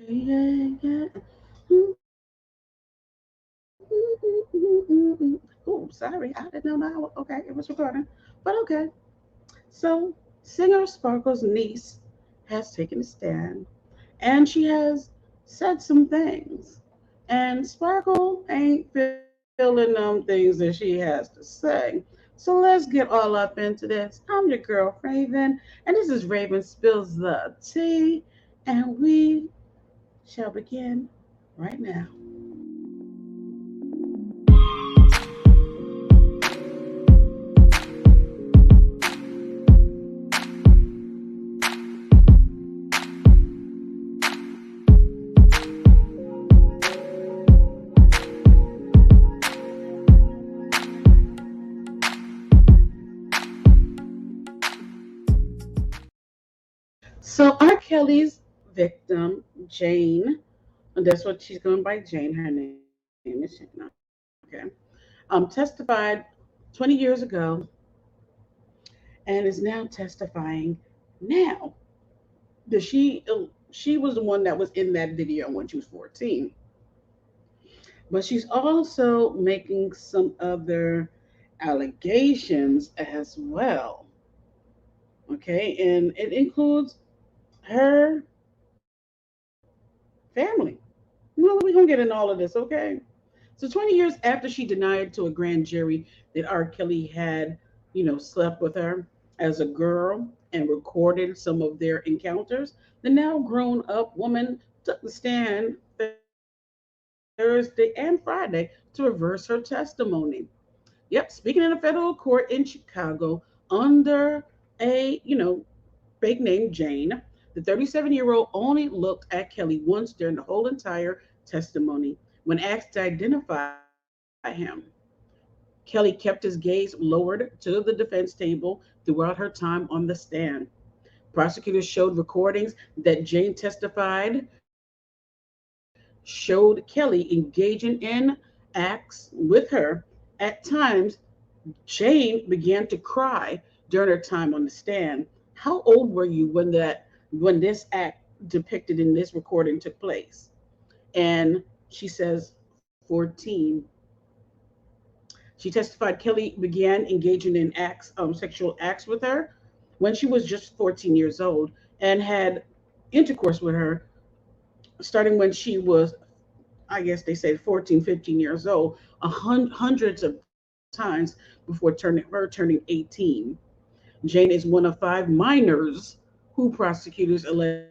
yeah, yeah. Oh, sorry, I didn't know that. Okay, it was recording, but okay. So, singer Sparkle's niece has taken a stand, and she has said some things, and Sparkle ain't feeling them things that she has to say. So let's get all up into this. I'm your girl Raven, and this is Raven spills the tea, and we shall begin right now. So R. Kelly's victim, Jane, and that's what she's going by, Jane. Her name is Jane. Okay. Testified 20 years ago and is now testifying now that she was the one that was in that video when she was 14. But she's also making some other allegations as well. Okay, and it includes her family. Well, we're gonna get into all of this, okay? So 20 years after she denied to a grand jury that R. Kelly had, slept with her as a girl and recorded some of their encounters, the now grown up woman took the stand Thursday and Friday to reverse her testimony. Yep, speaking in a federal court in Chicago under fake name Jane, the 37-year-old only looked at Kelly once during the whole entire testimony. When asked to identify him, Kelly kept his gaze lowered to the defense table throughout her time on the stand. Prosecutors showed recordings that Jane testified showed Kelly engaging in acts with her. At times, Jane began to cry during her time on the stand. How old were you when this act depicted in this recording took place? And she says 14. She testified Kelly began engaging in sexual acts with her when she was just 14 years old and had intercourse with her starting when she was, I guess they say 14, 15 years old, hundreds of times before turning 18. Jane is one of five minors who prosecutors allege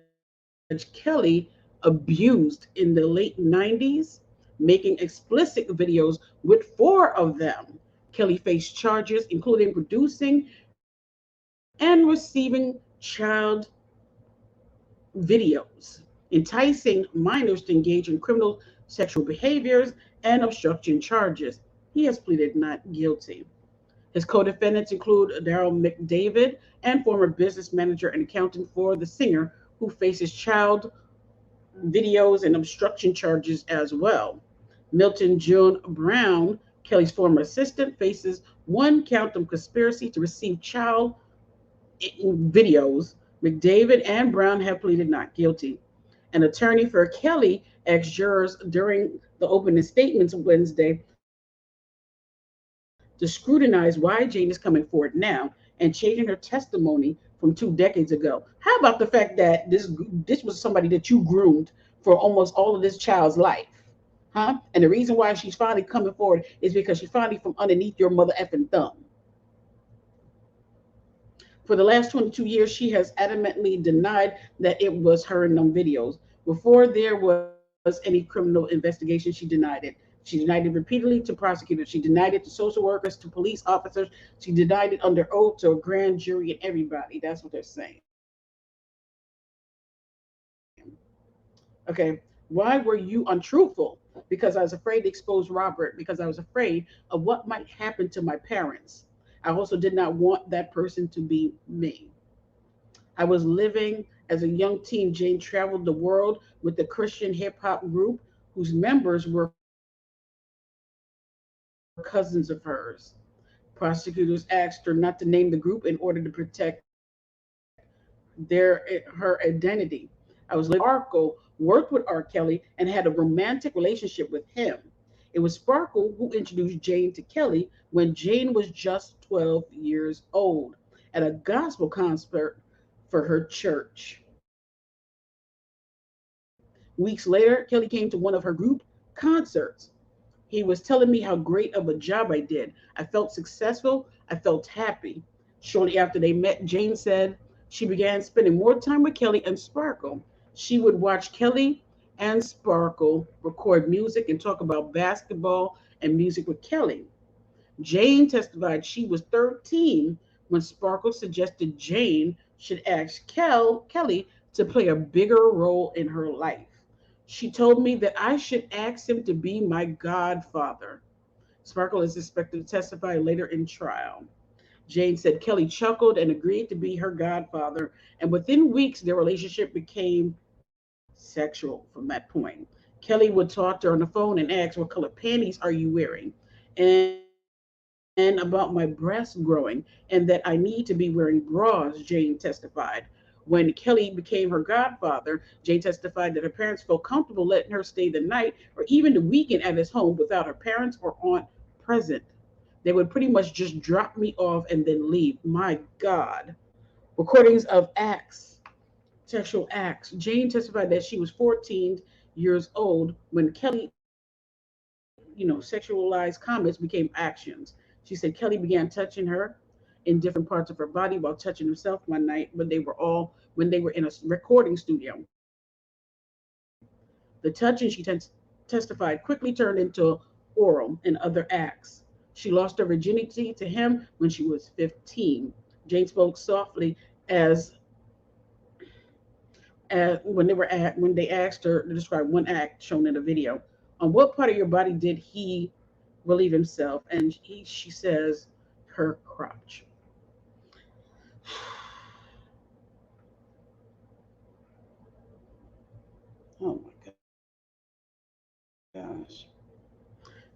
Kelly abused in the late 90s, making explicit videos with four of them. Kelly faced charges including producing and receiving child videos, enticing minors to engage in criminal sexual behaviors, and obstruction charges. He has pleaded not guilty. His co-defendants include Daryl McDavid and former business manager and accountant for the singer, who faces child videos and obstruction charges as well. Milton June Brown, Kelly's former assistant, faces one count of conspiracy to receive child videos. McDavid and Brown have pleaded not guilty. An attorney for Kelly asked jurors during the opening statements Wednesday to scrutinize why Jane is coming forward now and changing her testimony from 2 decades ago. How about the fact that this was somebody that you groomed for almost all of this child's life? Huh? And the reason why she's finally coming forward is because she's finally from underneath your mother effing thumb. For the last 22 years, she has adamantly denied that it was her in them videos. Before there was any criminal investigation, she denied it. She denied it repeatedly to prosecutors. She denied it to social workers, to police officers. She denied it under oath to a grand jury and everybody. That's what they're saying. Okay. Why were you untruthful? Because I was afraid to expose Robert, because I was afraid of what might happen to my parents. I also did not want that person to be me. I was living as a young teen. Jane traveled the world with the Christian hip hop group whose members were cousins of hers. Prosecutors asked her not to name the group in order to protect her identity. I was living in Sparkle worked with R. Kelly, and had a romantic relationship with him. It was Sparkle who introduced Jane to Kelly when Jane was just 12 years old at a gospel concert for her church. Weeks later, Kelly came to one of her group concerts. He was telling me how great of a job I did. I felt successful. I felt happy. Shortly after they met, Jane said she began spending more time with Kelly and Sparkle. She would watch Kelly and Sparkle record music and talk about basketball and music with Kelly. Jane testified she was 13 when Sparkle suggested Jane should ask Kelly to play a bigger role in her life. She told me that I should ask him to be my godfather. Sparkle is expected to testify later in trial. Jane said Kelly chuckled and agreed to be her godfather, and within weeks, their relationship became sexual from that point. Kelly would talk to her on the phone and ask, "What color panties are you wearing?" And about my breasts growing, and that I need to be wearing bras, Jane testified. When Kelly became her godfather, Jane testified that her parents felt comfortable letting her stay the night or even the weekend at his home without her parents or aunt present. They would pretty much just drop me off and then leave. My God. Recordings of acts, sexual acts. Jane testified that she was 14 years old when Kelly, sexualized comments became actions. She said Kelly began touching her in different parts of her body while touching himself one night when they were in a recording studio. The touching, she testified, quickly turned into oral and other acts. She lost her virginity to him when she was 15. Jane spoke softly as when they asked her to describe one act shown in the video. On what part of your body did he relieve himself? And she says her crotch. Oh my gosh.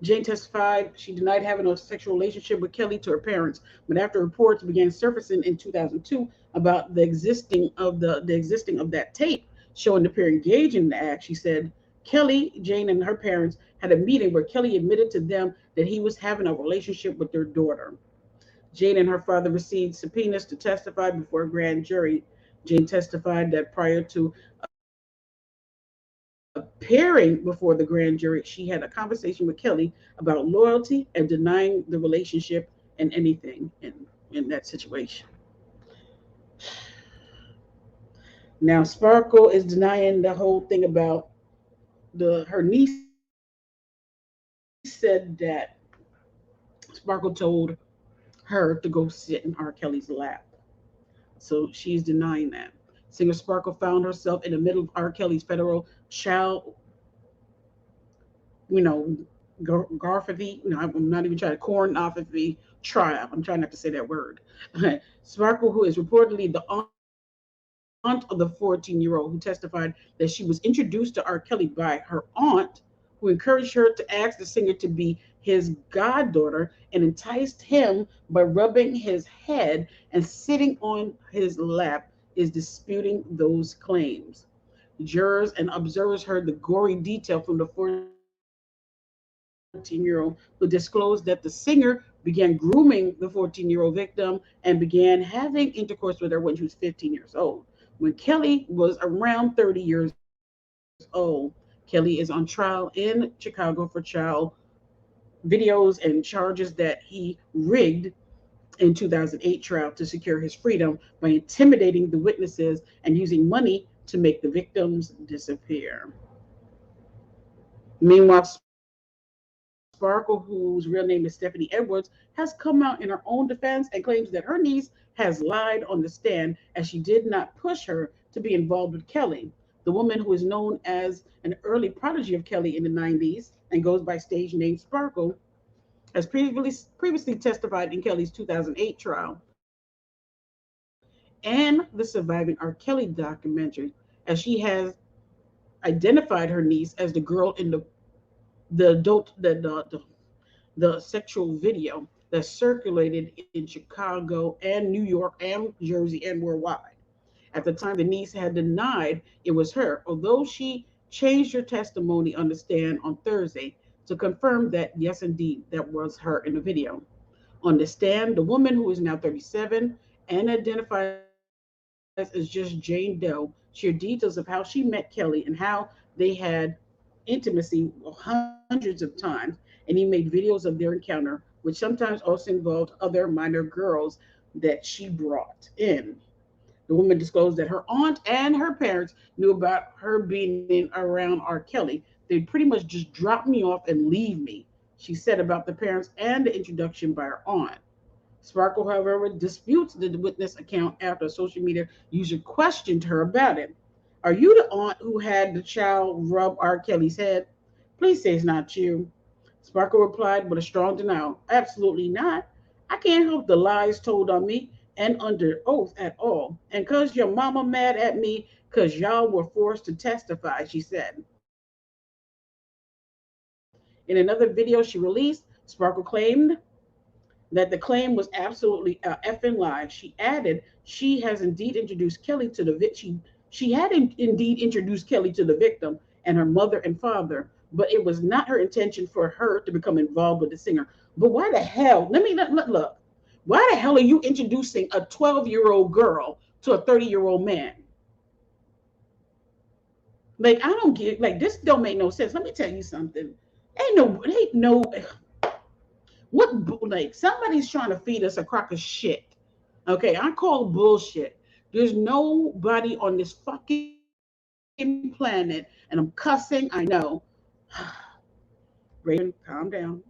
Jane testified she denied having a sexual relationship with Kelly to her parents, but after reports began surfacing in 2002 about the existing of that tape showing the pair engaging in the act, she said Kelly, Jane, and her parents had a meeting where Kelly admitted to them that he was having a relationship with their daughter. Jane and her father received subpoenas to testify before a grand jury. Jane testified that prior to appearing before the grand jury, she had a conversation with Kelly about loyalty and denying the relationship and anything in that situation. Now, Sparkle is denying the whole thing about her niece said that Sparkle told her to go sit in R. Kelly's lap. So she's denying that. Singer Sparkle found herself in the middle of R. Kelly's federal child, you know, Garfathy, I'm not even trying to cornopathy trial. I'm trying not to say that word. Sparkle, who is reportedly the aunt of the 14-year-old who testified that she was introduced to R. Kelly by her aunt, who encouraged her to ask the singer to be his goddaughter and enticed him by rubbing his head and sitting on his lap, is disputing those claims. Jurors and observers heard the gory detail from the 14-year-old who disclosed that the singer began grooming the 14-year-old victim and began having intercourse with her when she was 15 years old. When Kelly was around 30 years old, Kelly is on trial in Chicago for child videos and charges that he rigged in 2008 trial to secure his freedom by intimidating the witnesses and using money to make the victims disappear. Meanwhile, Sparkle, whose real name is Stephanie Edwards, has come out in her own defense and claims that her niece has lied on the stand as she did not push her to be involved with Kelly. The woman, who is known as an early prodigy of Kelly in the 90s and goes by stage name Sparkle, has previously testified in Kelly's 2008 trial and the surviving R. Kelly documentary, as she has identified her niece as the girl in the adult the sexual video that circulated in Chicago and New York and Jersey and worldwide. At the time, the niece had denied it was her, although she changed her testimony on the stand on Thursday to confirm that, yes, indeed, that was her in the video. On the stand, the woman, who is now 37 and identifies as just Jane Doe, shared details of how she met Kelly and how they had intimacy hundreds of times, and he made videos of their encounter, which sometimes also involved other minor girls that she brought in. The woman disclosed that her aunt and her parents knew about her being around R. Kelly. They'd pretty much just drop me off and leave me, she said about the parents and the introduction by her aunt. Sparkle, however, disputes the witness account after a social media user questioned her about it. Are you the aunt who had the child rub R. Kelly's head? Please say it's not you. Sparkle replied with a strong denial. Absolutely not. I can't help the lies told on me and under oath at all. And cause your mama mad at me cause y'all were forced to testify, she said. In another video she released, Sparkle claimed that the claim was absolutely effing lie. She added she has indeed introduced Kelly to the she had indeed introduced Kelly to the victim and her mother and father, but it was not her intention for her to become involved with the singer. But why the hell? Look. Why the hell are you introducing a 12-year-old girl to a 30-year-old man? Like, I don't get, like, this don't make no sense. Let me tell you something. Ain't no what, like, somebody's trying to feed us a crock of shit. Okay, I call bullshit. There's nobody on this fucking planet, and I'm cussing, I know. Raven, calm down.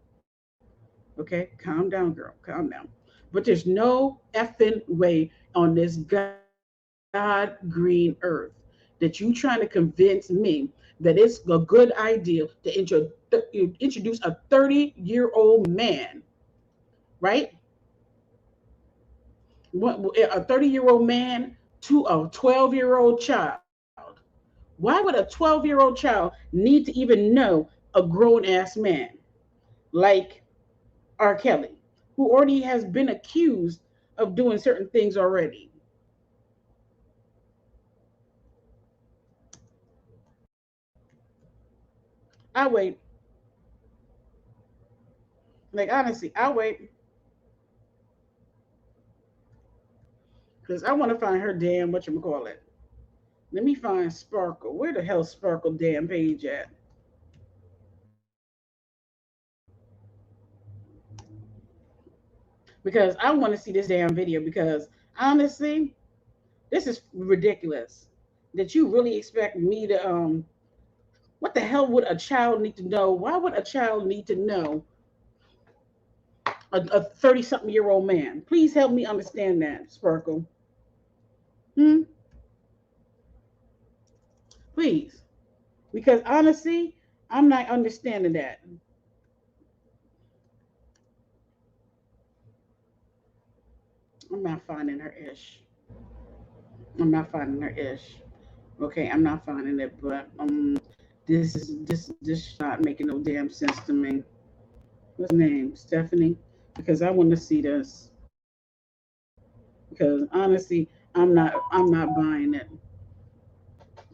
Okay, calm down, girl, calm down. But there's no effing way on this God green earth that you trying to convince me that it's a good idea to introduce a 30-year-old man, right? A 30-year-old man to a 12-year-old child. Why would a 12-year-old child need to even know a grown ass man like R. Kelly, who already has been accused of doing certain things already? I wait. Like, honestly, I wait because I want to find her damn whatchamacallit. Let me find Sparkle. Where the hell Sparkle damn page at? Because I want to see this damn video because honestly, this is ridiculous. That you really expect me to what the hell would a child need to know? Why would a child need to know a 30 something year old man? Please help me understand that, Sparkle. Hmm? Please. Because honestly, I'm not understanding that. I'm not finding her ish. I'm not finding her ish. Okay, I'm not finding it, but this not making no damn sense to me. What's her name? Stephanie? Because I want to see this. Because honestly, I'm not buying it.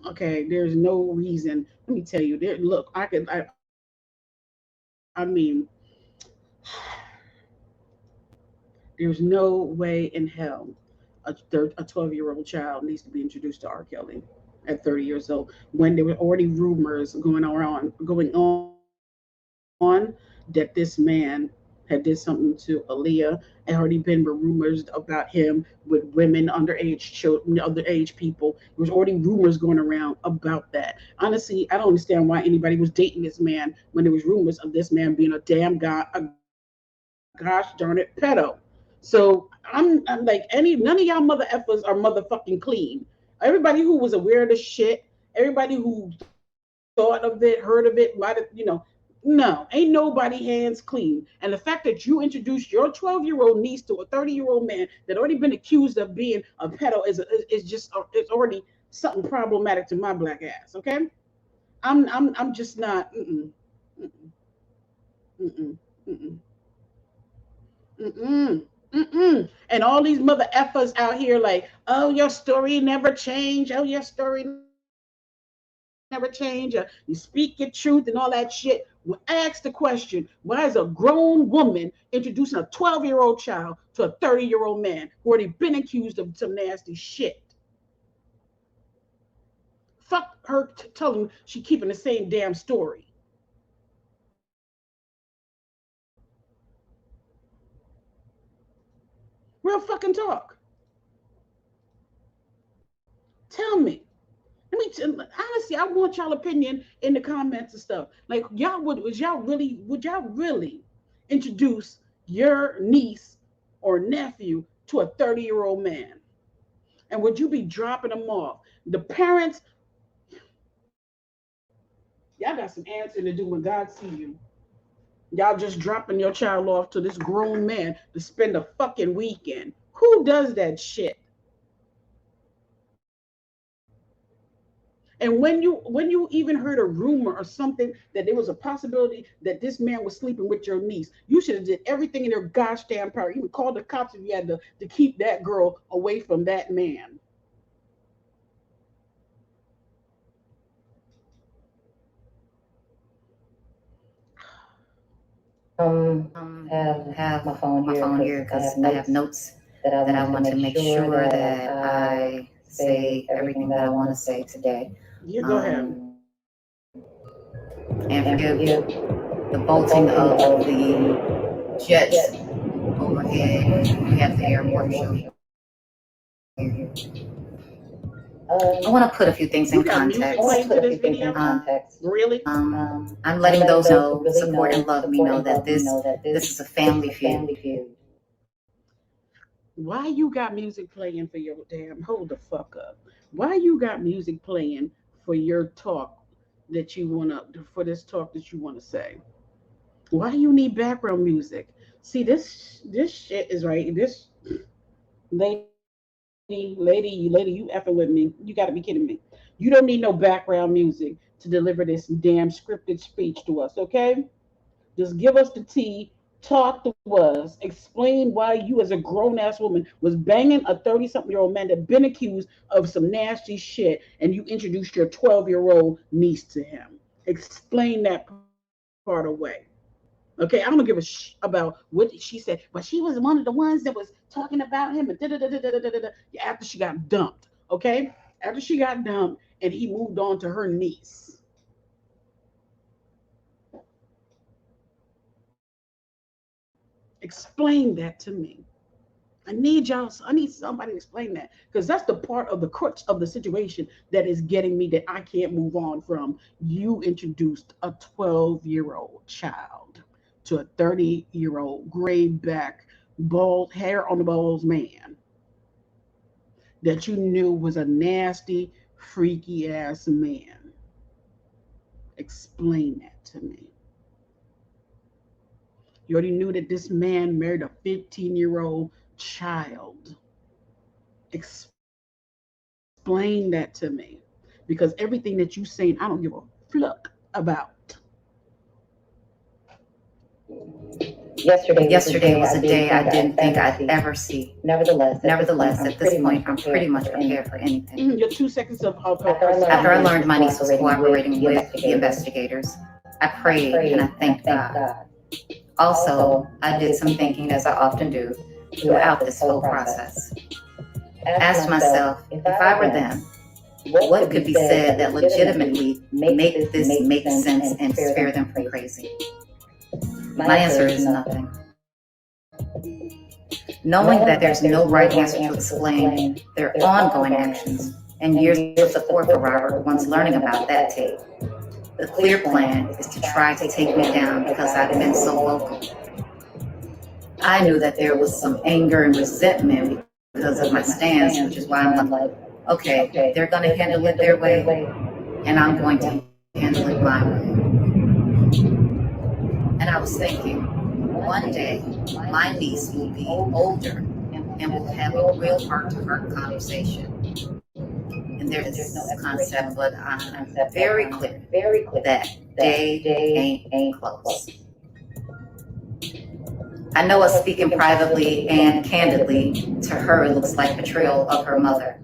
Okay, there's no reason. Let me tell you, there. Look, I mean, there's no way in hell a 12-year-old child needs to be introduced to R. Kelly at 30 years old when there were already rumors going on that this man had did something to Aaliyah. Had already been rumors about him with women, underage children, underage people. There was already rumors going around about that. Honestly, I don't understand why anybody was dating this man when there was rumors of this man being a damn guy, a gosh darn it pedo. So I'm like, none of y'all mother effers are motherfucking clean. Everybody who was aware of the shit, everybody who thought of it, heard of it, might have, no, ain't nobody hands clean. And the fact that you introduced your 12-year-old niece to a 30-year-old man that already been accused of being a pedo is just it's already something problematic to my black ass. Okay, I'm just not. Mm-mm, mm-mm, mm-mm, mm-mm. Mm-mm. And all these mother effers out here like, oh, your story never changed. Oh, your story never changed. never change. You speak your truth and all that shit. Well, ask the question, why is a grown woman introducing a 12-year-old child to a 30-year-old man who already been accused of some nasty shit? Fuck her telling she keeping the same damn story. Real fucking talk. Tell me. Honestly, I want y'all opinion in the comments and stuff. Like y'all would y'all really introduce your niece or nephew to a 30-year-old man? And would you be dropping them off? The parents, y'all got some answering to do when God see you. Y'all just dropping your child off to this grown man to spend a fucking weekend. Who does that shit? And when you even heard a rumor or something that there was a possibility that this man was sleeping with your niece, you should have did everything in your gosh damn power. You would call the cops if you had to keep that girl away from that man. Have my phone here because I have notes that I want to make sure that I say everything that I want to say today. Yeah, go ahead. And forgive the bolting of the jets overhead. We have the air marshal here. I want to put a few things in context. Really? I'm letting those who support and love me know that this is a family feud. Why you got music playing for your damn? Hold the fuck up. Why you got music playing for your talk that you want to for this talk that you want to say? Why do you need background music? See, this shit is right. This lady, you effing with me. You got to be kidding me. You don't need no background music to deliver this damn scripted speech to us, okay? Just give us the tea, talk to us, explain why you, as a grown ass woman, was banging a 30-something-year-old man that been accused of some nasty shit, and you introduced your 12-year-old niece to him. Explain that part away. Okay, I don't give a about what she said, but she was one of the ones that was talking about him and after she got dumped. Okay, after she got dumped, and he moved on to her niece. Explain that to me. I need somebody to explain that because that's the part of the crux of the situation that is getting me that I can't move on from. You introduced a 12-year-old child to a 30-year-old gray back, bald hair on the balls man that you knew was a nasty, freaky ass man. Explain that to me. You already knew that this man married a 15-year-old child. Explain that to me. Because everything that you saying, I don't give a fluck about. Yesterday was a day I didn't think I'd ever see. Nevertheless, at this point, I'm pretty much prepared for anything. Your 2 seconds of After I learned my niece was cooperating with the investigators, I prayed and I thanked God. Also, I did some thinking, as I often do, throughout this whole process. Asked myself, if I were them, what could be said that legitimately make this make sense and spare them from crazy? My answer is nothing. Knowing that there's no right answer to explain their ongoing actions and years of support for Robert once learning about that tape, the clear plan is to try to take me down because I've been so vocal. I knew that there was some anger and resentment because of my stance, which is why I'm like, okay, they're going to handle it their way, and I'm going to handle it my way. And I was thinking, one day, my niece will be older and will have a real heart-to-heart conversation. And there's this concept, but I'm very clear that day ain't close. I know us speaking privately and candidly to her looks like betrayal of her mother,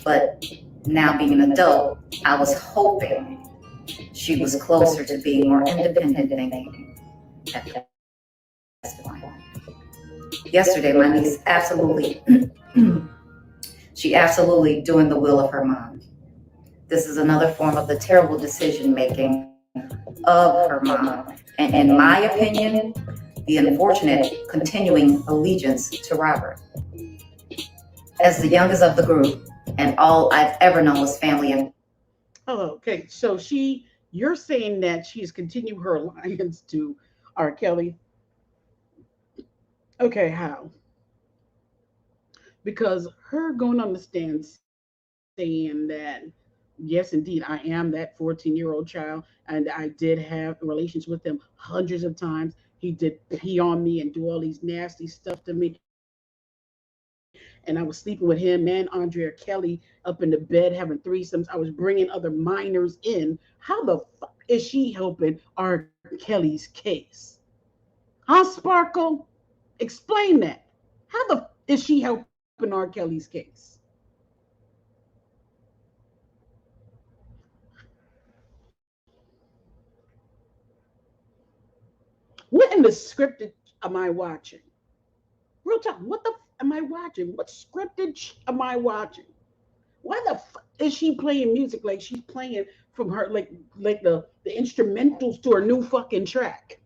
but Now being an adult, I was hoping she was closer to being more independent thinking at this point. Yesterday, my niece she absolutely doing the will of her mom. This is another form of the terrible decision making of her mom, and in my opinion, the unfortunate continuing allegiance to Robert. As the youngest of the group, and all I've ever known was family and Oh, okay. So you're saying that she's continued her alliance to R. Kelly. Okay, how? Because her going on the stand saying that, yes, indeed, I am that 14-year-old child, and I did have relations with him hundreds of times. He did pee on me and do all these nasty stuff to me. And I was sleeping with him and Andrea Kelly up in the bed having threesomes. I was bringing other minors in. How the fuck is she helping R. Kelly's case? Huh, Sparkle? Explain that. How the is she helping R. Kelly's case? What in the scripted am I watching? Real talk. What the am I watching? What scripted am I watching? Why the is she playing music like she's playing from her like the instrumentals to her new fucking track?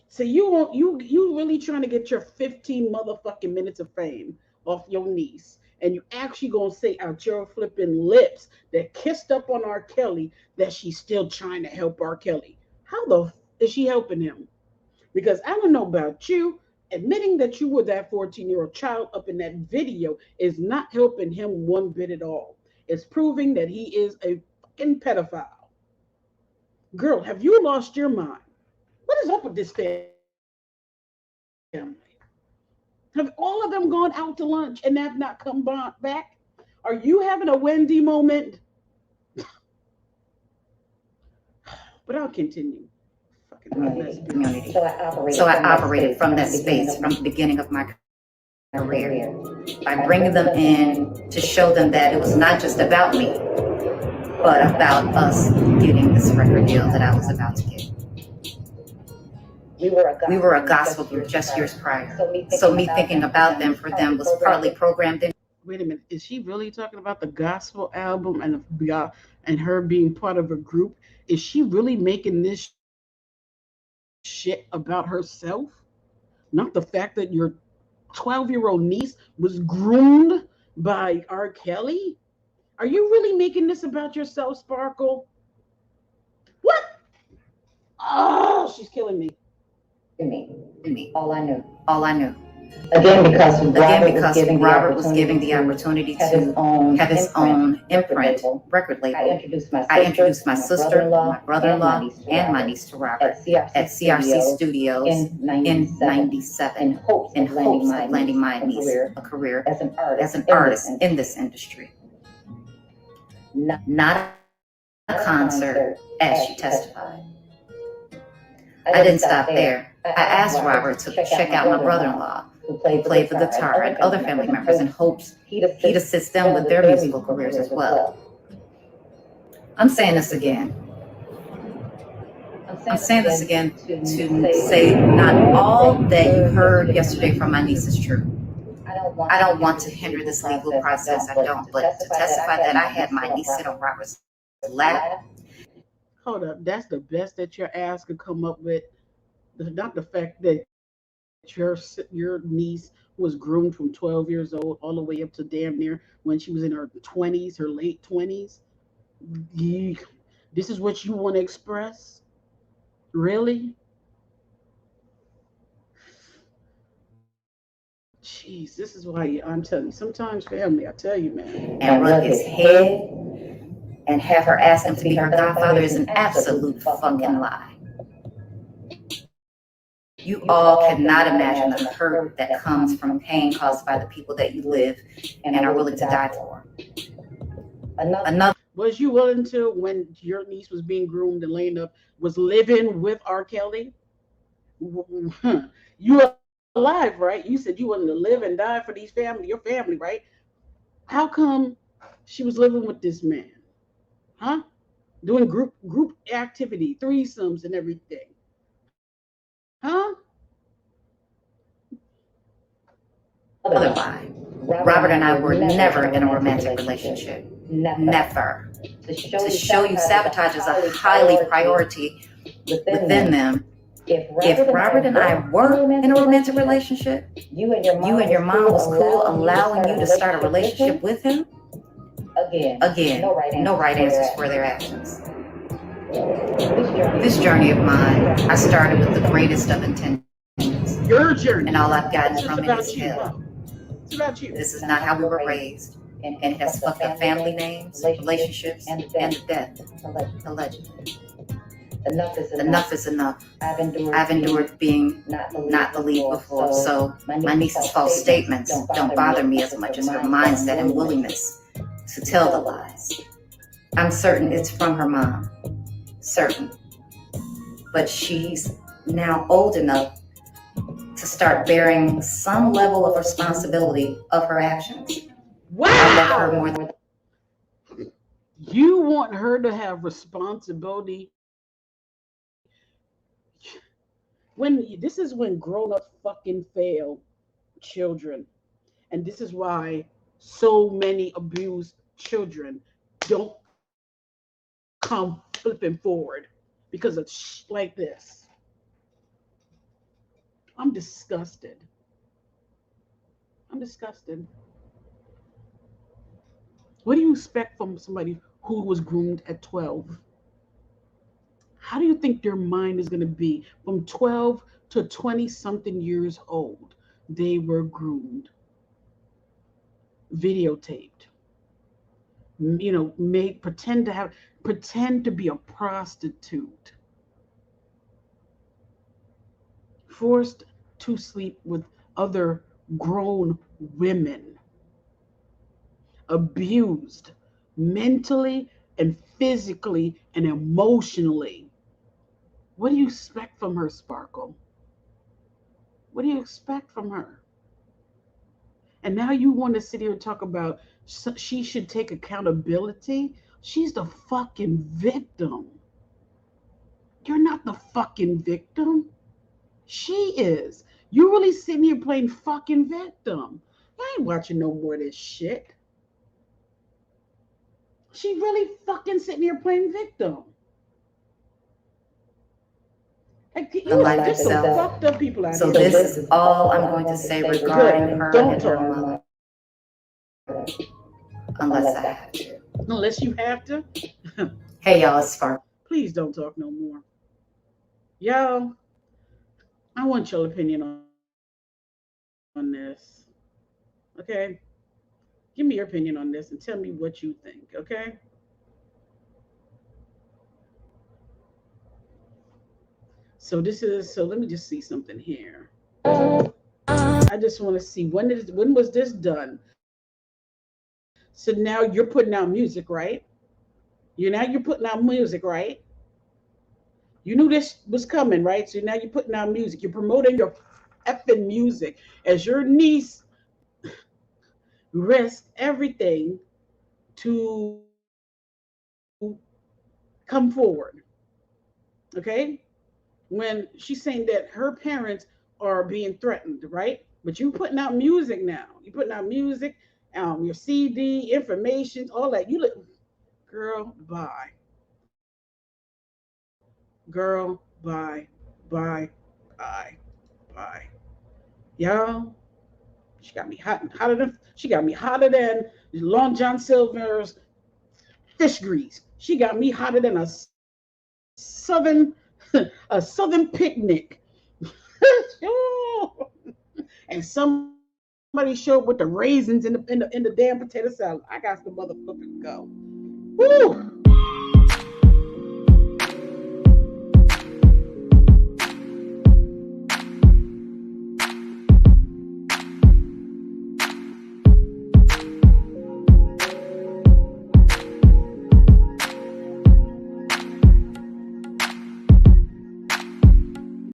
So you really trying to get your 15 motherfucking minutes of fame off your niece, and you actually gonna say out your flipping lips that kissed up on R. Kelly that she's still trying to help R. Kelly. How the is she helping him? Because I don't know about you, admitting that you were that 14-year-old child up in that video is not helping him one bit at all. It's proving that he is a fucking pedophile. Girl, have you lost your mind? What is up with this family? Have all of them gone out to lunch and have not come back? Are you having a Wendy moment? But I'll continue. Community. So I operated from that space from the beginning of my career by bringing them in to show them that it was not just about me, but about us getting this record deal that I was about to get. We were a gospel group just years prior. So me thinking about them for them was partly programmed in. Wait a minute, is she really talking about the gospel album and her being part of a group? Is she really making this shit about herself? Not the fact that your 12-year-old niece was groomed by R. Kelly? Are you really making this about yourself, Sparkle? What? Oh, she's killing me. Me. All I knew. Again, because Robert was giving the opportunity to have his own imprint record label. I introduced my sister, my brother-in-law, and my niece to Robert at CRC Studios in 97 in hopes of landing my niece a career as an artist in this industry. Not a concert, as she testified. I didn't stop there. I asked Robert to check out my brother-in-law, who played the guitar, and other family members in hopes he'd assist them with their musical careers as well. I'm saying this again. to say not all that you heard yesterday from my niece is true. I don't want to hinder this legal process, I don't, but to testify that I had my niece sit on Robert's lap. Hold up, that's the best that your ass could come up with. Not the fact that your niece was groomed from 12 years old all the way up to damn near when she was in her 20s, her late 20s. This is what you want to express? Really? Jeez, this is why I'm telling you. Sometimes, family, I tell you, man. And rub his head and have her ask him to be her godfather is an absolute fucking lie. You all cannot imagine the hurt that comes from pain caused by the people that you live and are willing to die for. Another. Was you willing to, when your niece was being groomed and laying up, was living with R. Kelly? You alive, right? You said you wanted to live and die for your family, right? How come she was living with this man? Huh? Doing group activity, threesomes and everything. Huh? Other lie. Robert and I were never in a romantic relationship. Never. To show you sabotage is a highly priority within them. If Robert and I were in a romantic relationship, you and your mom was cool allowing you to start a relationship with him? Again, no right answers for their actions. This journey of mine, I started with the greatest of intentions. Your journey. And all I've gotten It's from it about is you. hell. It's about you. This is not how we were raised. And it has fucked up family names, relationships, and death. Allegedly. Enough is enough. I've endured being not believed before, so my niece's false statements don't bother me as much as her mindset and willingness to tell the lies. I'm certain it's from her mom. Certain. But she's now old enough to start bearing some level of responsibility of her actions. Wow! I love her more than... You want her to have responsibility this is when grown-ups fucking fail children. And this is why so many abused children don't come flipping forward because of like this. I'm disgusted. I'm disgusted. What do you expect from somebody who was groomed at 12? How do you think their mind is going to be from 12 to 20 something years old? They were groomed, videotaped, made pretend to be a prostitute, forced to sleep with other grown women, abused mentally and physically and emotionally. What do you expect from her, Sparkle? What do you expect from her? And now you want to sit here and talk about she should take accountability? She's the fucking victim. You're not the fucking victim. She is. You really sitting here playing fucking victim. I ain't watching no more of this shit. She really fucking sitting here playing victim. Unlike some yourself. fucked up people out So here. this is all I'm going to say regarding her and her mother. Unless I have to. Unless you have to. Hey y'all, it's Spark. Please don't talk no more. Y'all, I want your opinion on this. Okay? Give me your opinion on this and tell me what you think, okay? So let me just see something here. I just want to see when was this done? So now you're putting out music, right? You're putting out music, right? You knew this was coming, right? So now you're putting out music. You're promoting your effing music as your niece risked everything to come forward. Okay? When she's saying that her parents are being threatened, right? But you putting out music now. You putting out music, your CD, information, all that. You look, girl, bye. Girl, bye, bye, bye, bye. Y'all, she got me hotter than Long John Silver's fish grease. She got me hotter than southern a southern picnic. And somebody showed up with the raisins in the damn potato salad. I got some motherfucking go. Woo!